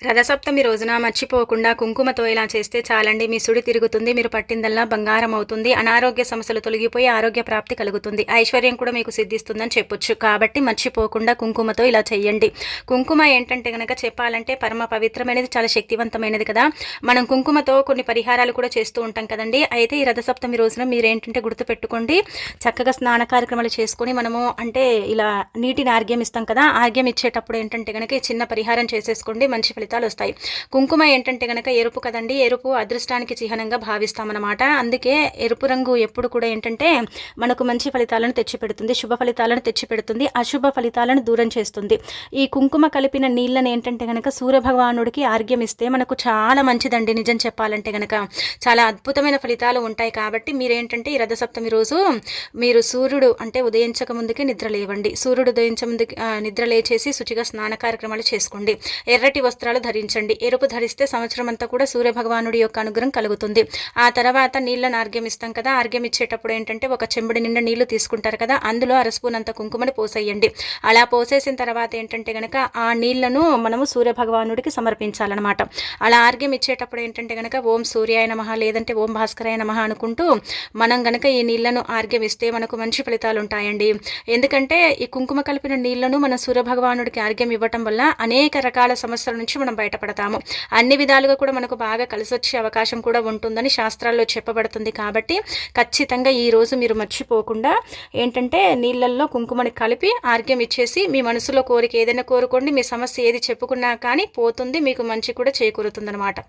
రథసప్తమి రోజున మర్చిపోకుండా కుంకుమతో ఇలా చేస్తే చాలండి. మీ సుడి తిరుగుతుంది, మీరు పట్టిందల్లా బంగారం అవుతుంది, అనారోగ్య సమస్యలు తొలగిపోయి ఆరోగ్య ప్రాప్తి కలుగుతుంది, ఐశ్వర్యం కూడా మీకు సిద్ధిస్తుందని చెప్పొచ్చు. కాబట్టి మర్చిపోకుండా కుంకుమతో ఇలా చెయ్యండి. కుంకుమ ఏంటంటే గనక చెప్పాలంటే పరమ పవిత్రమైనది, చాలా శక్తివంతమైనది కదా. మనం కుంకుమతో కొన్ని పరిహారాలు కూడా చేస్తూ ఉంటాం కదండి. అయితే ఈ రథసప్తమి రోజున మీరేంటంటే గుర్తుపెట్టుకోండి, చక్కగా స్నాన కార్యక్రమాలు చేసుకొని మనము అంటే ఇలా నీటిని ఆర్గ్యం ఇస్తాం కదా. ఆర్గ్యం ఇచ్చేటప్పుడు ఏంటంటే గనక ఈ చిన్న పరిహారం చేసేసుకోండి, మంచి ఫలితాలు వస్తాయి. కుంకుమ ఏంటంటే గనక ఎరుపు కదండి, ఎరుపు అదృష్టానికి చిహ్నంగా భావిస్తామన్నమాట. అందుకే ఎరుపు రంగు ఎప్పుడు కూడా ఏంటంటే మనకు మంచి ఫలితాలను తెచ్చిపెడుతుంది, శుభ ఫలితాలను తెచ్చిపెడుతుంది, అశుభ ఫలితాలను దూరం చేస్తుంది. ఈ కుంకుమ కలిపిన నీళ్ళని ఏంటంటే గనక సూర్య భగవానుడికి ఆర్గ్యం ఇస్తే మనకు చాలా మంచిదండి. నిజం చెప్పాలంటే గనక చాలా అద్భుతమైన ఫలితాలు ఉంటాయి. కాబట్టి మీరేంటంటే ఈ రథసప్తమి రోజు మీరు సూర్యుడు అంటే ఉదయించక ముందుకే నిద్ర లేవండి. సూర్యుడు ఉదయించ ముందుకి నిద్ర లేచేసి శుచిగా స్నాన కార్యక్రమాలు చేసుకోండి. ఎర్రటి వస్త్రాలు ధరించండి. ఎరుపు ధరిస్తే సంవత్సరం అంతా కూడా సూర్య భగవానుడి యొక్క అనుగ్రహం కలుగుతుంది. ఆ తర్వాత నీళ్ళను ఆర్గ్యం ఇస్తాం కదా. ఆర్గ్యం ఇచ్చేటప్పుడు ఏంటంటే ఒక చెంబుడి నిండా నీళ్లు తీసుకుంటారు కదా, అందులో అరస్పూనంత కుంకుమని పోసేయండి. అలా పోసేసిన తర్వాత ఏంటంటే గనక ఆ నీళ్లను మనము సూర్య భగవానుడికి సమర్పించాలన్నమాట. అలా ఆర్గ్యం ఇచ్చేటప్పుడు ఏంటంటే గనక ఓం సూర్యాయ నమః లేదంటే ఓం భాస్కరాయ నమః అనుకుంటూ మనం గనక ఈ నీళ్లను ఆర్గ్యం ఇస్తే మనకు మంచి ఫలితాలు ఉంటాయండి. ఎందుకంటే ఈ కుంకుమ కలిపిన నీళ్లను మన సూర్య భగవానుడికి ఆర్గ్యం ఇవ్వటం వల్ల అనేక రకాల సమస్యల నుంచి మనం బయటపడతాము. అన్ని విధాలుగా కూడా మనకు బాగా కలిసి వచ్చే అవకాశం కూడా ఉంటుందని శాస్త్రాల్లో చెప్పబడుతుంది. కాబట్టి ఖచ్చితంగా ఈ రోజు మీరు మర్చిపోకుండా ఏంటంటే నీళ్ళల్లో కుంకుమని కలిపి ఆర్గ్యం ఇచ్చేసి మీ మనసులో కోరిక ఏదైనా కోరుకోండి. మీ సమస్య ఏది చెప్పుకున్నా కానీ పోతుంది, మీకు మంచి కూడా చేకూరుతుందన్నమాట.